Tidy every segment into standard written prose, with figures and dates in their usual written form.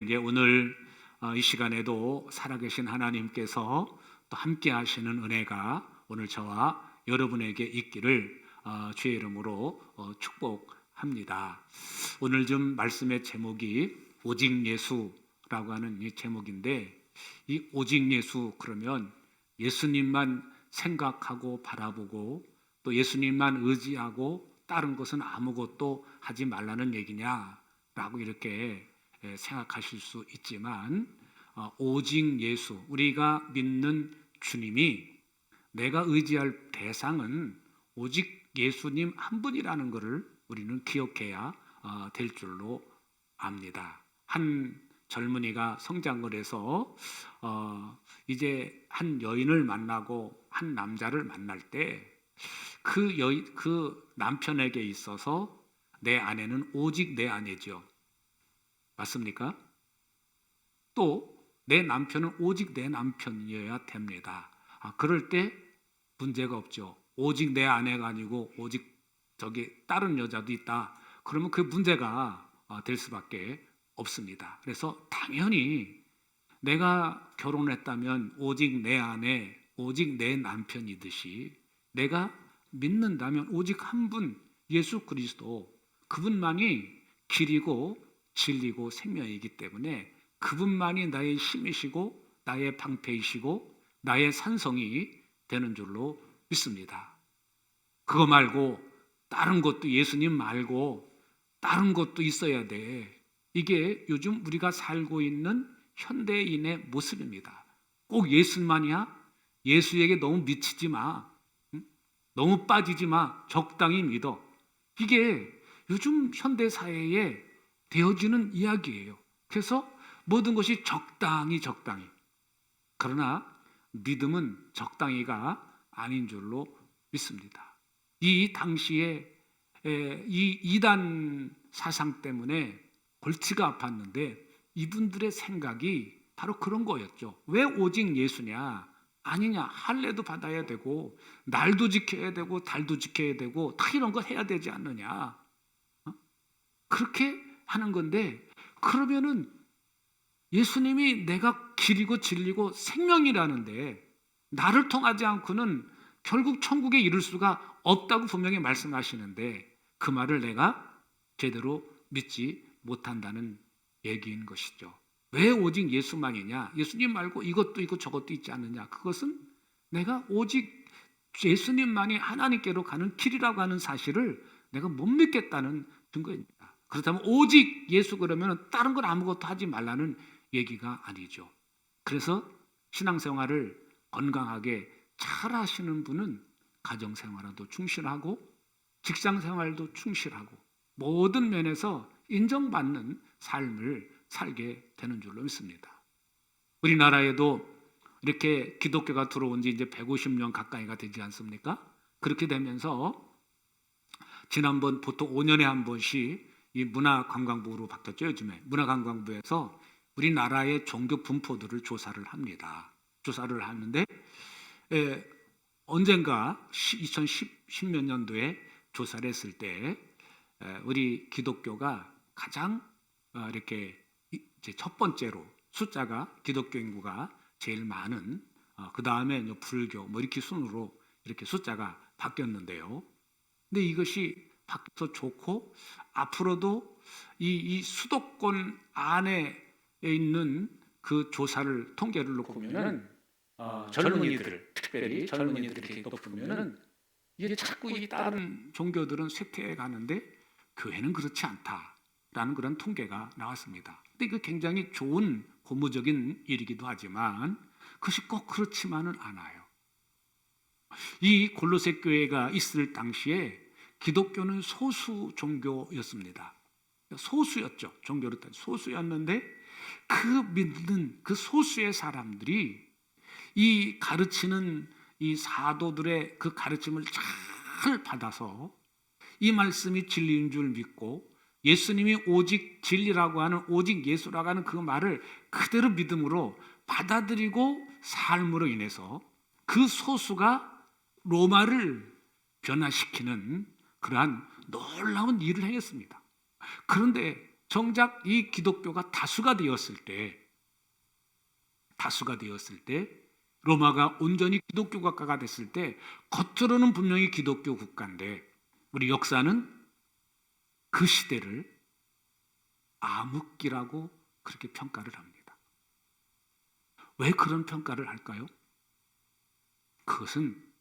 이제 오늘 이 시간에도 살아계신 하나님께서 또 함께 하시는 은혜가 오늘 저와 여러분에게 있기를 주의 이름으로 축복합니다. 오늘 좀 말씀의 제목이 오직 예수라고 하는 이 제목인데, 이 오직 예수 그러면 예수님만 생각하고 바라보고 또 예수님만 의지하고 다른 것은 아무것도 하지 말라는 얘기냐라고 이렇게 생각하실 수 있지만, 오직 예수, 우리가 믿는 주님이, 내가 의지할 대상은 오직 예수님 한 분이라는 것을 우리는 기억해야 될 줄로 압니다. 한 젊은이가 성장을 해서 이제 한 여인을 만나고 한 남자를 만날 때 그 남편에게 있어서 내 아내는 오직 내 아내죠. 맞습니까? 또 내 남편은 오직 내 남편이어야 됩니다. 그럴 때 문제가 없죠. 오직 내 아내가 아니고 오직 저기 다른 여자도 있다. 그러면 그 문제가 될 수밖에 없습니다. 그래서 당연히 내가 결혼했다면 오직 내 아내, 오직 내 남편이듯이 내가 믿는다면 오직 한 분, 예수 그리스도, 그분만이 길이고 진리고 생명이기 때문에 그분만이 나의 힘이시고 나의 방패이시고 나의 산성이 되는 줄로 믿습니다. 그거 말고 다른 것도, 예수님 말고 다른 것도 있어야 돼. 이게 요즘 우리가 살고 있는 현대인의 모습입니다. 꼭 예수만이야? 예수에게 너무 미치지 마. 너무 빠지지 마. 적당히 믿어. 이게 요즘 현대 사회에 되어지는 이야기예요. 그래서 모든 것이 적당히. 그러나 믿음은 적당히가 아닌 줄로 믿습니다. 이 당시에 이 이단 사상 때문에 골치가 아팠는데 이분들의 생각이 바로 그런 거였죠. 왜 오직 예수냐? 아니냐, 할례도 받아야 되고 날도 지켜야 되고 달도 지켜야 되고 다 이런 거 해야 되지 않느냐. 그렇게 하는 건데, 그러면은 예수님이 내가 길이고 진리고 생명이라는데 나를 통하지 않고는 결국 천국에 이를 수가 없다고 분명히 말씀하시는데, 그 말을 내가 제대로 믿지 못한다는 얘기인 것이죠. 왜 오직 예수만이냐? 예수님 말고 이것도 있고 저것도 있지 않느냐? 그것은 내가 오직 예수님만이 하나님께로 가는 길이라고 하는 사실을 내가 못 믿겠다는 증거입니다. 그렇다면 오직 예수 그러면 다른 건 아무것도 하지 말라는 얘기가 아니죠. 그래서 신앙생활을 건강하게 잘 하시는 분은 가정생활에도 충실하고 직장생활도 충실하고 모든 면에서 인정받는 삶을 살게 되는 줄로 믿습니다. 우리나라에도 이렇게 기독교가 들어온 지 이제 150년 가까이가 되지 않습니까? 그렇게 되면서 지난번 보통 5년에 한 번씩 이 문화관광부로 바뀌었죠. 요즘에 문화관광부에서 우리나라의 종교 분포들을 조사를 합니다. 조사를 하는데 언젠가 2010 몇 년도에 조사를 했을 때 우리 기독교가 가장 이렇게 이제 첫 번째로 숫자가 기독교 인구가 제일 많은, 그 다음에 불교 뭐 이렇게 순으로 이렇게 숫자가 바뀌었는데요. 근데 이것이 바뀌어서 좋고 앞으로도 이 수도권 안에 있는 그 조사를 통계를 놓고 보면은 젊은이들, 특별히 젊은이들이 이렇게 높으면은 이게 자꾸 이 다른 종교들은 쇠퇴해 가는데 교회는 그렇지 않다라는 그런 통계가 나왔습니다. 근데 이거 굉장히 좋은 고무적인 일이기도 하지만 그것이 꼭 그렇지만은 않아요. 이 골로새 교회가 있을 당시에 기독교는 소수 종교였습니다. 소수였죠. 종교로 따지면 소수였는데 그 믿는 그 소수의 사람들이 이 가르치는 이 사도들의 그 가르침을 잘 받아서 이 말씀이 진리인 줄 믿고 예수님이 오직 진리라고 하는, 오직 예수라고 하는 그 말을 그대로 믿음으로 받아들이고 삶으로 인해서 그 소수가 로마를 변화시키는 그러한 놀라운 일을 행했습니다. 그런데 정작 이 기독교가 다수가 되었을 때 로마가 온전히 기독교 국가가 됐을 때 겉으로는 분명히 기독교 국가인데 우리 역사는 그 시대를 암흑기라고 그렇게 평가를 합니다. 왜 그런 평가를 할까요? 그것은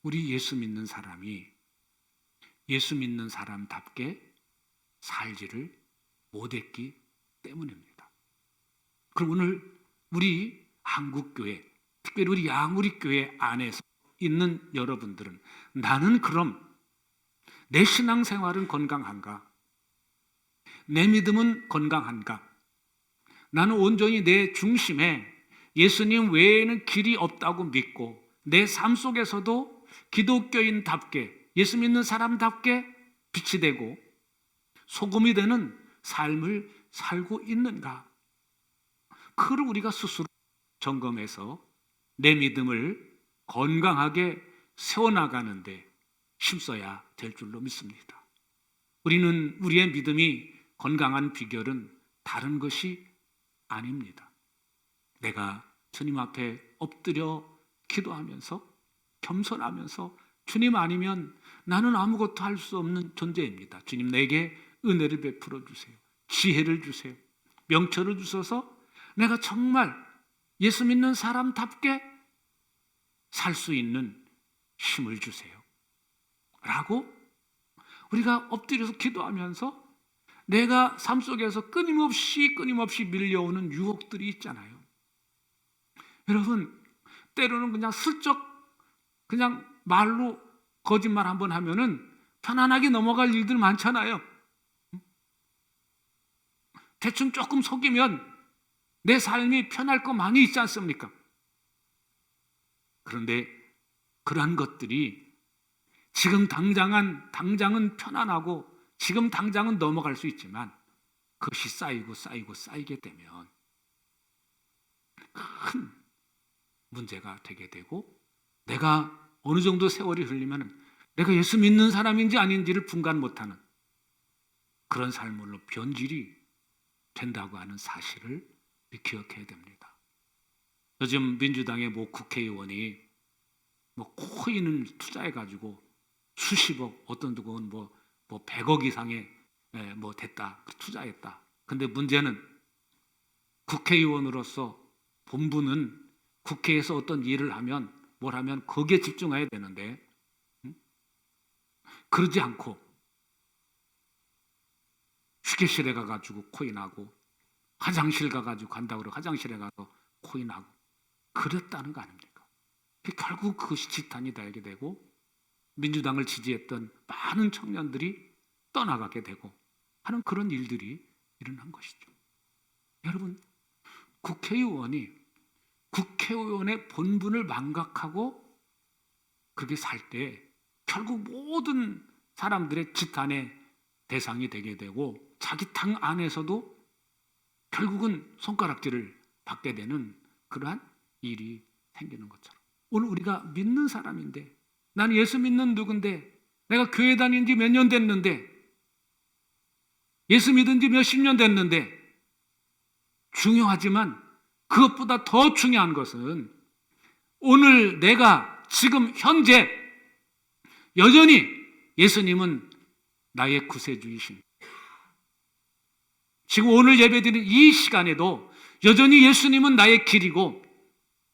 우리 예수 믿는 사람이 예수 믿는 사람답게 살지를 못했기 때문입니다. 그럼 오늘 우리 한국교회, 특별히 우리 양우리교회 안에서 있는 여러분들은 나는 그럼 내 신앙생활은 건강한가? 내 믿음은 건강한가? 나는 온전히 내 중심에 예수님 외에는 길이 없다고 믿고 내 삶 속에서도 기독교인답게 예수 믿는 사람답게 빛이 되고 소금이 되는 삶을 살고 있는가? 그걸 우리가 스스로 점검해서 내 믿음을 건강하게 세워나가는데 힘써야 될 줄로 믿습니다. 우리는 우리의 믿음이 건강한 비결은 다른 것이 아닙니다. 내가 주님 앞에 엎드려 기도하면서 겸손하면서 주님 아니면 나는 아무것도 할 수 없는 존재입니다. 주님 내게 은혜를 베풀어 주세요. 지혜를 주세요. 명철을 주셔서 내가 정말 예수 믿는 사람답게 살 수 있는 힘을 주세요. 라고 우리가 엎드려서 기도하면서 내가 삶 속에서 끊임없이 밀려오는 유혹들이 있잖아요. 여러분, 때로는 그냥 슬쩍 그냥 말로 거짓말 한번 하면은 편안하게 넘어갈 일들 많잖아요. 대충 조금 속이면 내 삶이 편할 거 많이 있지 않습니까? 그런데 그러한 것들이 지금 당장은 편안하고 지금 당장은 넘어갈 수 있지만 그것이 쌓이게 되면 큰 문제가 되게 되고 내가 어느 정도 세월이 흘리면 내가 예수 믿는 사람인지 아닌지를 분간 못하는 그런 삶으로 변질이 된다고 하는 사실을 기억해야 됩니다. 요즘 민주당의 모 국회의원이 코인을 투자해가지고 수십억, 어떤 누구는 뭐 100억 이상의 됐다, 투자했다. 근데 문제는 국회의원으로서 본분은 국회에서 어떤 일을 하면 뭘 하면 거기에 집중해야 되는데 그러지 않고 휴게실에 가가지고 코인하고 화장실 가가지고 간다고 그러고 화장실에 가서 코인하고 그랬다는 거 아닙니까? 결국 그것이 지탄이 되게 되고 민주당을 지지했던 많은 청년들이 떠나가게 되고 하는 그런 일들이 일어난 것이죠. 여러분, 국회의원의 본분을 망각하고 그렇게 살 때 결국 모든 사람들의 지탄의 대상이 되게 되고 자기 당 안에서도 결국은 손가락질을 받게 되는 그러한 일이 생기는 것처럼 오늘 우리가 믿는 사람인데 나는 예수 믿는 누군데 내가 교회 다닌 지 몇 년 됐는데 예수 믿은 지 몇십 년 됐는데 중요하지만 그것보다 더 중요한 것은 오늘 내가 지금 현재 여전히 예수님은 나의 구세주이신 지금 오늘 예배드리는 이 시간에도 여전히 예수님은 나의 길이고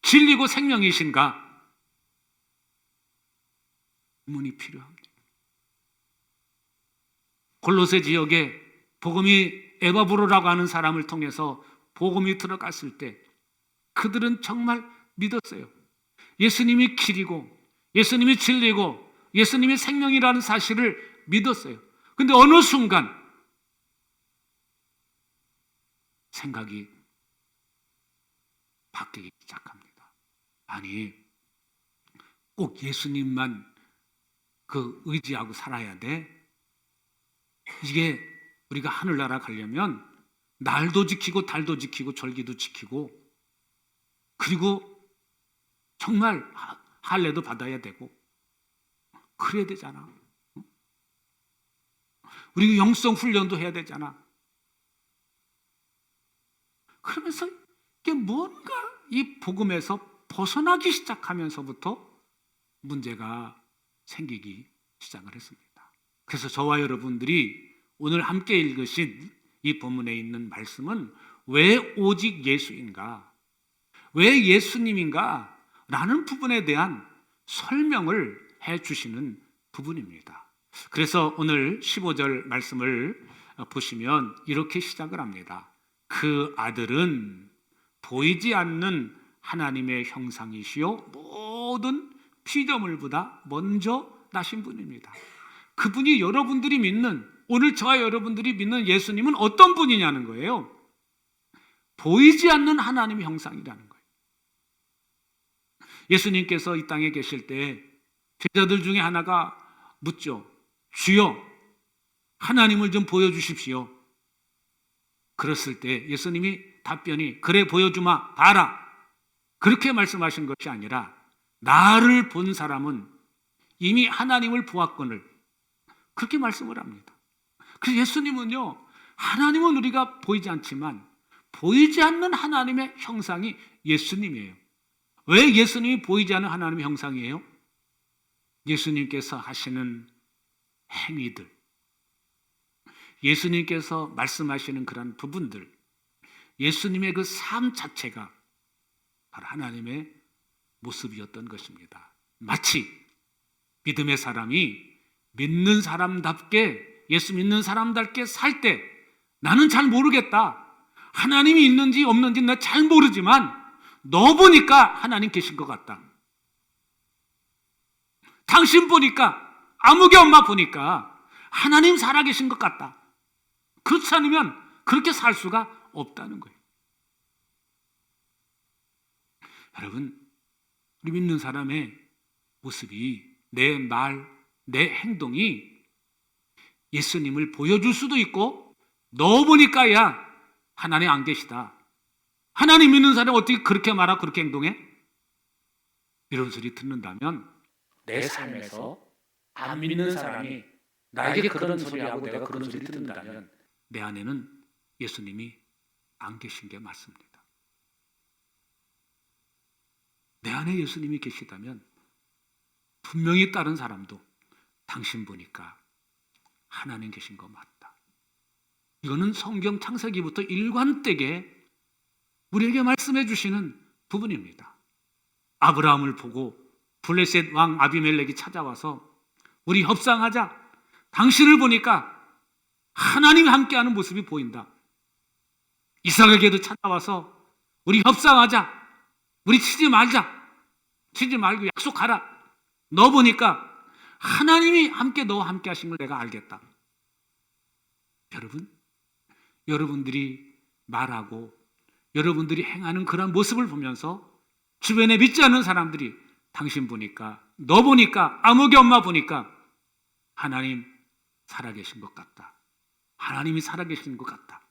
진리고 생명이신가? 문이 필요합니다. 골로새 지역에 복음이 에바브로라고 하는 사람을 통해서 복음이 들어갔을 때 그들은 정말 믿었어요. 예수님이 길이고 예수님이 진리고 예수님이 생명이라는 사실을 믿었어요. 근데 어느 순간 생각이 바뀌기 시작합니다. 아니, 꼭 예수님만 의지하고 살아야 돼? 이게 우리가 하늘나라 가려면 날도 지키고 달도 지키고 절기도 지키고 그리고 정말 할례도 받아야 되고 그래야 되잖아. 우리 영성 훈련도 해야 되잖아. 그러면서 이게 뭔가 이 복음에서 벗어나기 시작하면서부터 문제가 생기기 시작을 했습니다. 그래서 저와 여러분들이 오늘 함께 읽으신 이 본문에 있는 말씀은 왜 오직 예수인가? 왜 예수님인가? 라는 부분에 대한 설명을 해 주시는 부분입니다. 그래서 오늘 15절 말씀을 보시면 이렇게 시작을 합니다. 그 아들은 보이지 않는 하나님의 형상이시요 모든 피조물보다 먼저 나신 분입니다. 그분이 여러분들이 믿는, 오늘 저와 여러분들이 믿는 예수님은 어떤 분이냐는 거예요. 보이지 않는 하나님의 형상이라는 거예요. 예수님께서 이 땅에 계실 때 제자들 중에 하나가 묻죠. 주여, 하나님을 좀 보여주십시오. 그랬을 때 예수님이 답변이 그래 보여주마, 봐라. 그렇게 말씀하신 것이 아니라 나를 본 사람은 이미 하나님을 보았거늘, 그렇게 말씀을 합니다. 그래서 예수님은요, 하나님은 우리가 보이지 않지만 보이지 않는 하나님의 형상이 예수님이에요. 왜 예수님이 보이지 않는 하나님의 형상이에요? 예수님께서 하시는 행위들, 예수님께서 말씀하시는 그런 부분들, 예수님의 그 삶 자체가 바로 하나님의 모습이었던 것입니다. 마치 믿음의 사람이 믿는 사람답게, 예수 믿는 사람답게 살 때 나는 잘 모르겠다. 하나님이 있는지 없는지 나 잘 모르지만 너 보니까 하나님 계신 것 같다. 당신 보니까, 아무개 엄마 보니까 하나님 살아계신 것 같다. 그렇지 않으면 그렇게 살 수가 없다는 거예요. 여러분, 우리 믿는 사람의 모습이, 내 말, 내 행동이 예수님을 보여줄 수도 있고, 너 보니까 야 하나님 안 계시다. 하나님 믿는 사람이 어떻게 그렇게 말하고 그렇게 행동해? 이런 소리 듣는다면 내 삶에서 안 믿는 사람이 나에게 그런 소리하고 내가 그런 소리 듣는다면 내 안에는 예수님이 안 계신 게 맞습니다. 내 안에 예수님이 계시다면 분명히 다른 사람도 당신 보니까 하나님 계신 거 맞다. 이거는 성경 창세기부터 일관되게 우리에게 말씀해 주시는 부분입니다. 아브라함을 보고 블레셋 왕 아비멜렉이 찾아와서 우리 협상하자. 당신을 보니까 하나님이 함께하는 모습이 보인다. 이삭에게도 찾아와서 우리 협상하자. 우리 치지 말자. 치지 말고 약속하라. 너 보니까 하나님이 함께 너와 함께 하신 걸 내가 알겠다. 여러분, 여러분들이 말하고 여러분들이 행하는 그런 모습을 보면서 주변에 믿지 않는 사람들이 당신 보니까, 너 보니까, 아무개 엄마 보니까 하나님 살아계신 것 같다. 하나님이 살아계신 것 같다.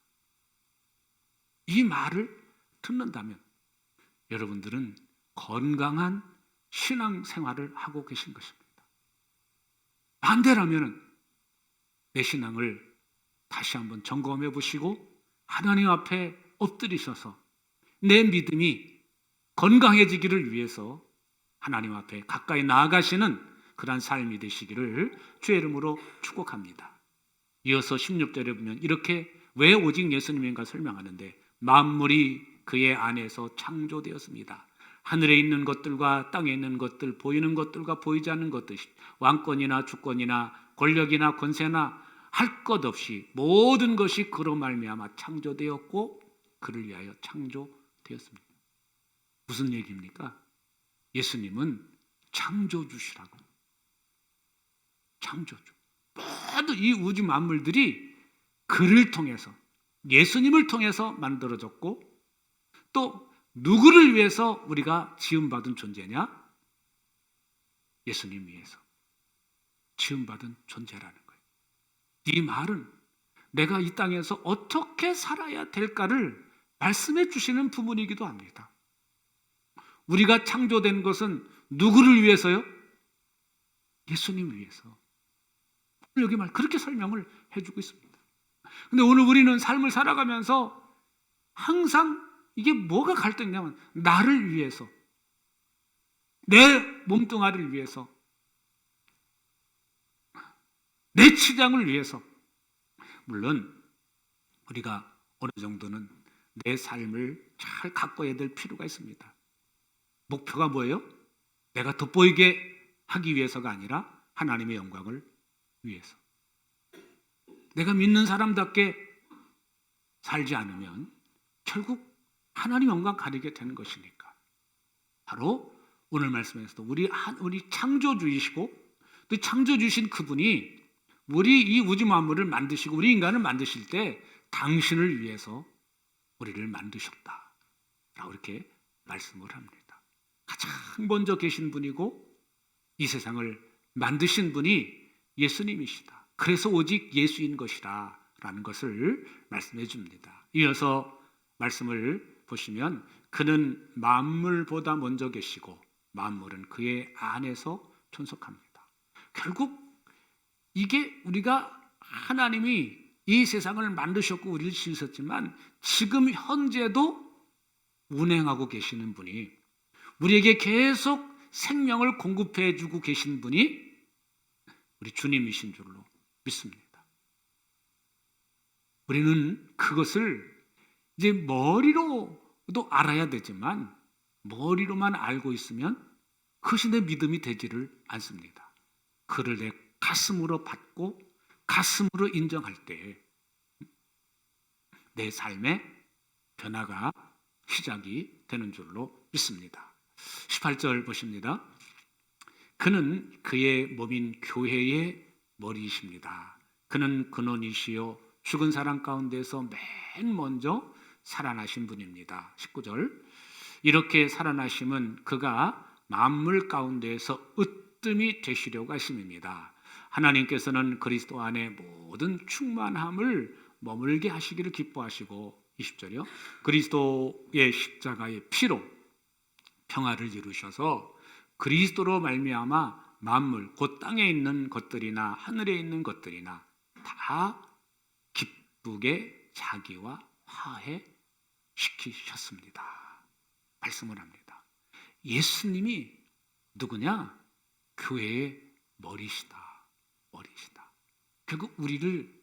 이 말을 듣는다면 여러분들은 건강한 신앙생활을 하고 계신 것입니다. 반대라면 내 신앙을 다시 한번 점검해 보시고 하나님 앞에 엎드리셔서 내 믿음이 건강해지기를 위해서 하나님 앞에 가까이 나아가시는 그러한 삶이 되시기를 주의 이름으로 축복합니다. 이어서 16절에 보면 이렇게 왜 오직 예수님인가 설명하는데, 만물이 그의 안에서 창조되었습니다. 하늘에 있는 것들과 땅에 있는 것들, 보이는 것들과 보이지 않는 것들, 왕권이나 주권이나 권력이나 권세나 할 것 없이 모든 것이 그로 말미암아 창조되었고 그를 위하여 창조되었습니다. 무슨 얘기입니까? 예수님은 창조주시라고. 창조주. 모든 이 우주 만물들이 그를 통해서, 예수님을 통해서 만들어졌고, 또 누구를 위해서 우리가 지음받은 존재냐? 예수님 위해서 지음받은 존재라는 거예요. 이 말은 내가 이 땅에서 어떻게 살아야 될까를 말씀해 주시는 부분이기도 합니다. 우리가 창조된 것은 누구를 위해서요? 예수님 위해서. 여기 말 그렇게 설명을 해주고 있습니다. 근데 오늘 우리는 삶을 살아가면서 항상 이게 뭐가 갈등이냐면 나를 위해서, 내 몸뚱아리를 위해서, 내 치장을 위해서. 물론 우리가 어느 정도는 내 삶을 잘 가꿔야 될 필요가 있습니다. 목표가 뭐예요? 내가 돋보이게 하기 위해서가 아니라 하나님의 영광을 위해서. 내가 믿는 사람답게 살지 않으면 결국 하나님 영광 가리게 되는 것이니까. 바로 오늘 말씀에서도 우리 창조주이시고 또 창조주신 그분이 우리 이 우주 만물을 만드시고 우리 인간을 만드실 때 당신을 위해서 우리를 만드셨다 라고 이렇게 말씀을 합니다. 가장 먼저 계신 분이고 이 세상을 만드신 분이 예수님이시다. 그래서 오직 예수인 것이라 라는 것을 말씀해 줍니다. 이어서 말씀을 보시면 그는 만물보다 먼저 계시고 만물은 그의 안에서 존속합니다. 결국 이게 우리가 하나님이 이 세상을 만드셨고 우리를 지으셨지만 지금 현재도 운행하고 계시는 분이, 우리에게 계속 생명을 공급해 주고 계신 분이 우리 주님이신 줄로 믿습니다. 우리는 그것을 이제 머리로도 알아야 되지만 머리로만 알고 있으면 그것이 내 믿음이 되지를 않습니다. 그를 내 가슴으로 받고 가슴으로 인정할 때 내 삶의 변화가 시작이 되는 줄로 믿습니다. 18절 보십니다. 그는 그의 몸인 교회의 머리이십니다. 그는 근원이시요 죽은 사람 가운데서 맨 먼저 살아나신 분입니다. 19절 이렇게 살아나심은 그가 만물 가운데서 으뜸이 되시려고 하심입니다. 하나님께서는 그리스도 안에 모든 충만함을 머물게 하시기를 기뻐하시고 20절이요. 그리스도의 십자가의 피로 평화를 이루셔서 그리스도로 말미암아 만물 곧 땅에 있는 것들이나 하늘에 있는 것들이나 다 기쁘게 자기와 화해 시키셨습니다. 말씀을 합니다. 예수님이 누구냐? 교회의 머리시다. 결국 우리를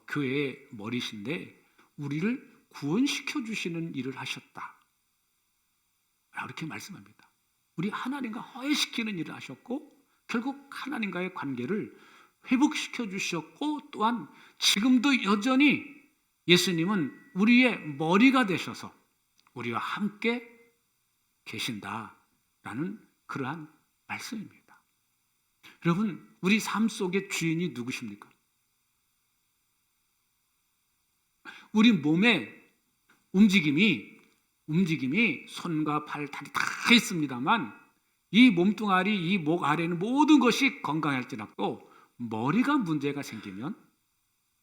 교회의 머리신데 우리를 구원시켜 주시는 일을 하셨다. 이렇게 말씀합니다. 우리 하나님과 화해시키는 일을 하셨고 결국 하나님과의 관계를 회복시켜 주셨고 또한 지금도 여전히 예수님은 우리의 머리가 되셔서 우리와 함께 계신다라는 그러한 말씀입니다. 여러분, 우리 삶 속의 주인이 누구십니까? 우리 몸의 움직임이 손과 발, 다리 다 있습니다만 이 몸뚱아리, 이 목 아래는 모든 것이 건강할지라도 머리가 문제가 생기면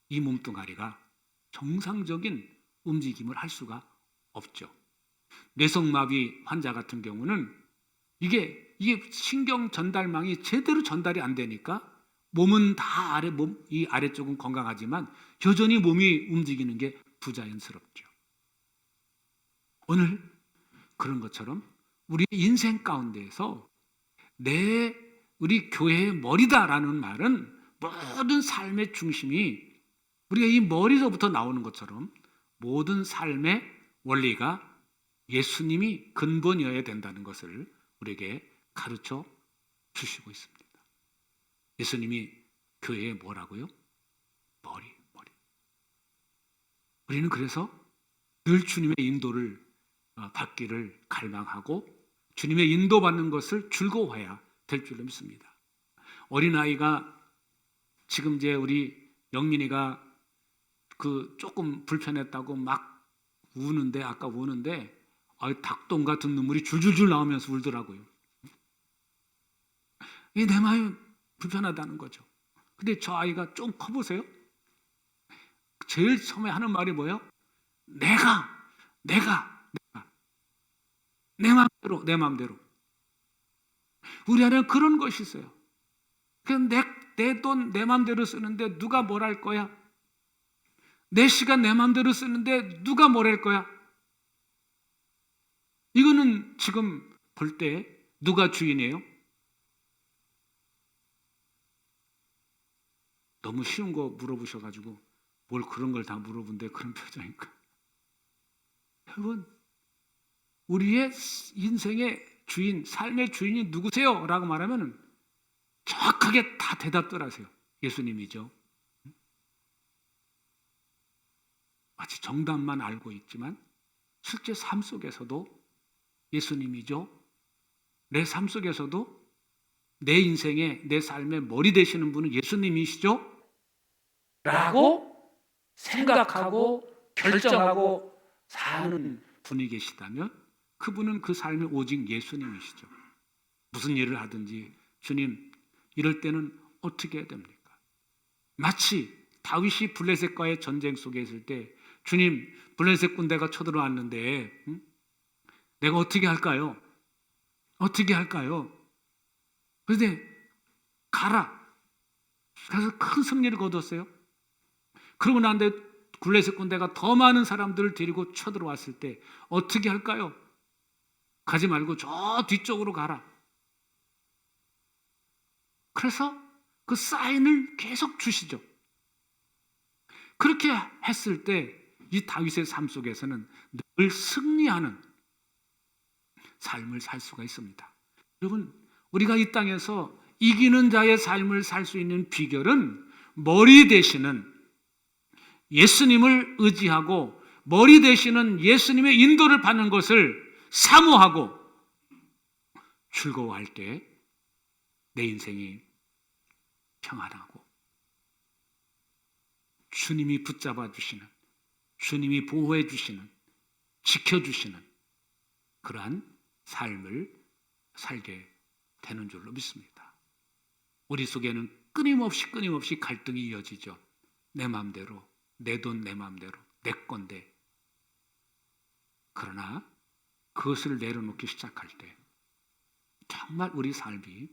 이 몸뚱아리가 정상적인 움직임을 할 수가 없죠. 뇌성마비 환자 같은 경우는 이게 신경 전달망이 제대로 전달이 안 되니까 몸은 다 이 아래쪽은 건강하지만 여전히 몸이 움직이는 게 부자연스럽죠. 오늘 그런 것처럼 우리 인생 가운데에서 우리 교회의 머리다라는 말은 모든 삶의 중심이 우리가 이 머리로부터 나오는 것처럼 모든 삶의 원리가 예수님이 근본이어야 된다는 것을 우리에게 가르쳐 주시고 있습니다. 예수님이 교회의 뭐라고요? 머리. 우리는 그래서 늘 주님의 인도를 받기를 갈망하고 주님의 인도받는 것을 즐거워해야 될 줄로 믿습니다. 어린아이가 지금 이제 우리 영민이가 조금 불편했다고 막 우는데 아까 우는데 닭똥 같은 눈물이 줄줄줄 나오면서 울더라고요. 이게 내 마음이 불편하다는 거죠. 근데 저 아이가 좀 커보세요. 제일 처음에 하는 말이 뭐예요? 내가 내 마음대로. 우리 안에 그런 것이 있어요. 내 돈 내 마음대로 쓰는데 누가 뭘 할 거야? 내 시간 내 마음대로 쓰는데 누가 뭐랄 거야? 이거는 지금 볼 때 누가 주인이에요? 너무 쉬운 거 물어보셔가지고 뭘 그런 걸 다 물어본데 그런 표정이니까. 여러분, 우리의 인생의 주인, 삶의 주인이 누구세요? 라고 말하면 정확하게 다 대답들 하세요. 예수님이죠. 마치 정답만 알고 있지만 실제 삶 속에서도 예수님이죠. 내 삶 속에서도 내 인생의, 내 삶의 머리 되시는 분은 예수님이시죠? 라고 생각하고 결정하고 사는 분이 계시다면 그분은 그 삶의 오직 예수님이시죠. 무슨 일을 하든지 주님 이럴 때는 어떻게 해야 됩니까? 마치 다윗이 블레셋과의 전쟁 속에 있을 때 주님 블레셋 군대가 쳐들어왔는데 내가 어떻게 할까요? 어떻게 할까요? 그런데 가라. 그래서 큰 승리를 거뒀어요. 그러고 난 뒤에 블레셋 군대가 더 많은 사람들을 데리고 쳐들어왔을 때 어떻게 할까요? 가지 말고 저 뒤쪽으로 가라. 그래서 그 사인을 계속 주시죠. 그렇게 했을 때 이 다윗의 삶 속에서는 늘 승리하는 삶을 살 수가 있습니다. 여러분, 우리가 이 땅에서 이기는 자의 삶을 살 수 있는 비결은 머리 되시는 예수님을 의지하고 머리 되시는 예수님의 인도를 받는 것을 사모하고 즐거워할 때 내 인생이 평안하고 주님이 붙잡아 주시는, 주님이 보호해 주시는, 지켜주시는 그러한 삶을 살게 되는 줄로 믿습니다. 우리 속에는 끊임없이 갈등이 이어지죠. 내 마음대로, 내 돈 내 마음대로, 내 건데. 그러나 그것을 내려놓기 시작할 때 정말 우리 삶이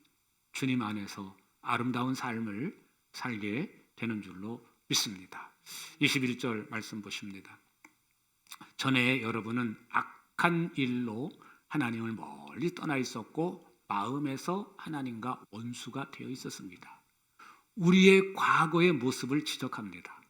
주님 안에서 아름다운 삶을 살게 되는 줄로 믿습니다. 21절 말씀 보십니다. 전에 여러분은 악한 일로 하나님을 멀리 떠나 있었고 마음에서 하나님과 원수가 되어 있었습니다. 우리의 과거의 모습을 지적합니다.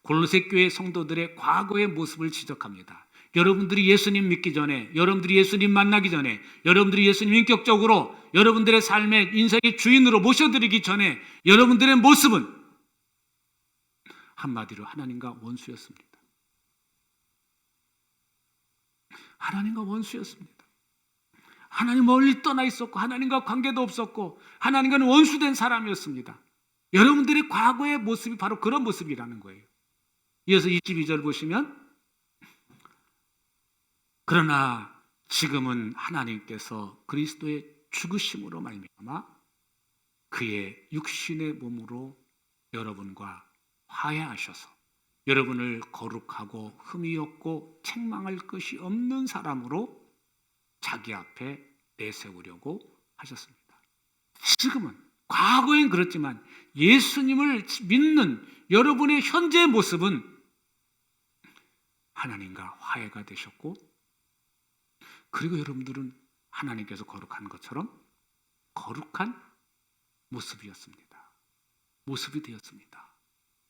골로새 교회 성도들의 과거의 모습을 지적합니다. 여러분들이 예수님 믿기 전에, 여러분들이 예수님 만나기 전에, 여러분들이 예수님 인격적으로 여러분들의 삶의 인생의 주인으로 모셔드리기 전에 여러분들의 모습은 한마디로 하나님과 원수였습니다. 하나님과 원수였습니다. 하나님 멀리 떠나 있었고 하나님과 관계도 없었고 하나님과는 원수된 사람이었습니다. 여러분들의 과거의 모습이 바로 그런 모습이라는 거예요. 이어서 22절 보시면 그러나 지금은 하나님께서 그리스도의 죽으심으로 말미암아 그의 육신의 몸으로 여러분과 화해하셔서 여러분을 거룩하고 흠이 없고 책망할 것이 없는 사람으로 자기 앞에 내세우려고 하셨습니다. 지금은, 과거엔 그렇지만 예수님을 믿는 여러분의 현재의 모습은 하나님과 화해가 되셨고 그리고 여러분들은 하나님께서 거룩한 것처럼 거룩한 모습이었습니다. 모습이 되었습니다.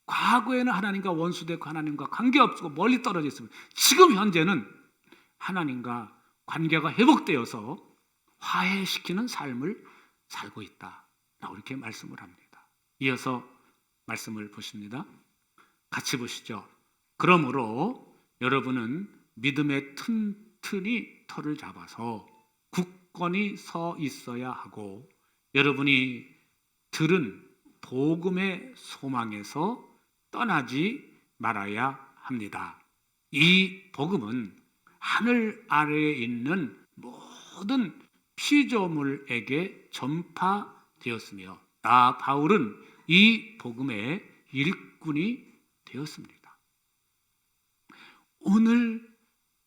과거에는 하나님과 원수되고 하나님과 관계없고 멀리 떨어져 있습니다. 지금 현재는 하나님과 관계가 회복되어서 화해시키는 삶을 살고 있다라고 이렇게 말씀을 합니다. 이어서 말씀을 보십니다. 같이 보시죠. 그러므로 여러분은 믿음의 튼튼히 터를 잡아서 굳건히 서 있어야 하고 여러분이 들은 복음의 소망에서 떠나지 말아야 합니다. 이 복음은 하늘 아래에 있는 모든 피조물에게 전파되었으며 나 바울은 이 복음의 일꾼이 되었습니다. 오늘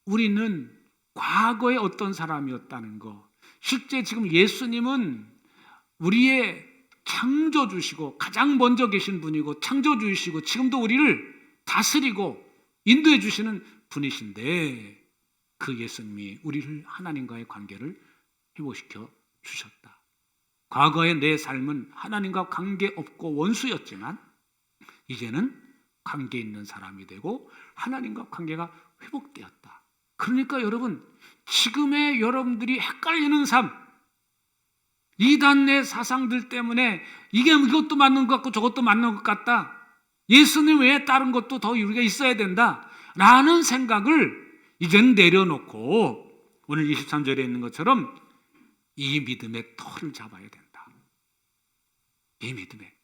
우리는 과거에 어떤 사람이었다는 거, 실제 지금 예수님은 우리의 창조주시고 가장 먼저 계신 분이고 창조주이시고 지금도 우리를 다스리고 인도해 주시는 분이신데 그 예수님이 우리를 하나님과의 관계를 회복시켜 주셨다. 과거의 내 삶은 하나님과 관계없고 원수였지만 이제는 관계 있는 사람이 되고 하나님과 관계가 회복되었다. 그러니까 여러분, 지금의 여러분들이 헷갈리는 삶, 이단의 사상들 때문에 이게 이것도 맞는 것 같고 저것도 맞는 것 같다, 예수님 외에 다른 것도 더 우리가 있어야 된다 라는 생각을 이제는 내려놓고 오늘 23절에 있는 것처럼 이 믿음의 터를 잡아야 된다. 이 믿음에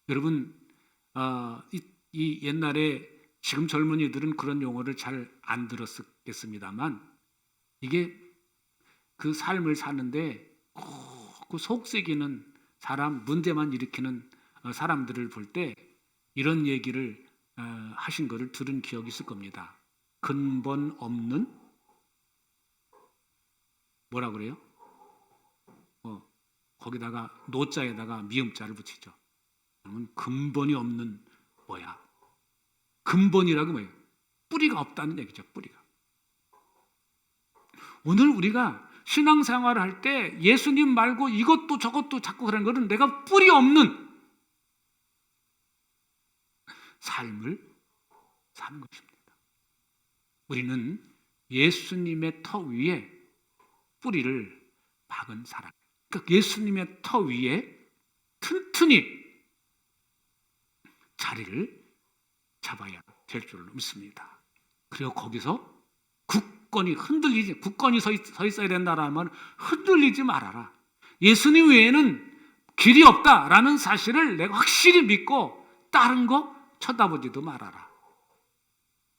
여러분, 이 옛날에 지금 젊은이들은 그런 용어를 잘 안 들었겠습니다만 이게 그 삶을 사는데 그 속삭이는 사람, 문제만 일으키는 사람들을 볼 때 이런 얘기를 하신 거를 들은 기억이 있을 겁니다. 근본 없는 뭐라 그래요? 거기다가 노자에다가 미음자를 붙이죠. 그러면 근본이 없는 뭐야? 근본이라고 뭐예요? 뿌리가 없다는 얘기죠. 뿌리가. 오늘 우리가 신앙생활을 할 때 예수님 말고 이것도 저것도 자꾸 그런 거는 내가 뿌리 없는 삶을 사는 것입니다. 우리는 예수님의 터 위에 뿌리를 박은 사람. 그러니까 예수님의 터 위에 튼튼히 자리를 잡아야 될 줄 믿습니다. 그리고 거기서 굳건히 굳건히 서 있어야 된다라면 흔들리지 말아라. 예수님 외에는 길이 없다라는 사실을 내가 확실히 믿고 다른 거 쳐다보지도 말아라.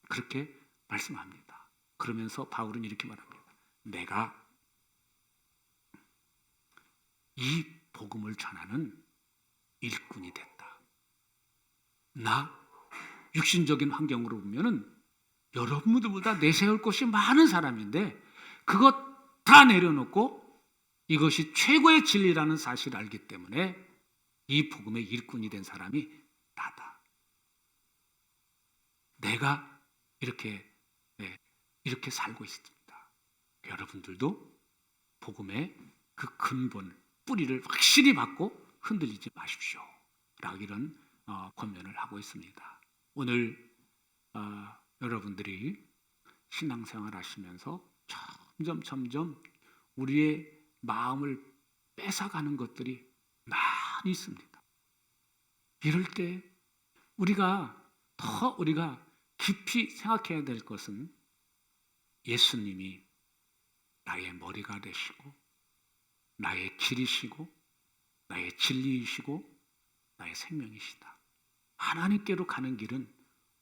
그렇게 말씀합니다. 그러면서 바울은 이렇게 말합니다. 내가 이 복음을 전하는 일꾼이 됐다. 나 육신적인 환경으로 보면은 여러분들보다 내세울 것이 많은 사람인데 그것 다 내려놓고 이것이 최고의 진리라는 사실을 알기 때문에 이 복음의 일꾼이 된 사람이 나다. 내가 이렇게 살고 있습니다. 여러분들도 복음의 그 근본, 뿌리를 확실히 받고 흔들리지 마십시오. 라고 이런 권면을 하고 있습니다. 오늘 여러분들이 신앙생활 하시면서 점점 우리의 마음을 뺏어가는 것들이 많이 있습니다. 이럴 때 우리가 깊이 생각해야 될 것은 예수님이 나의 머리가 되시고 나의 길이시고 나의 진리이시고 나의 생명이시다. 하나님께로 가는 길은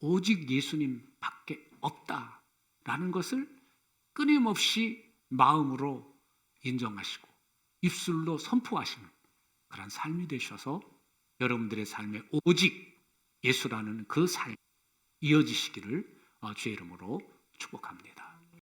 오직 예수님밖에 없다라는 것을 끊임없이 마음으로 인정하시고 입술로 선포하시는 그런 삶이 되셔서 여러분들의 삶에 오직 예수라는 그 삶이 이어지시기를 주의 이름으로 축복합니다.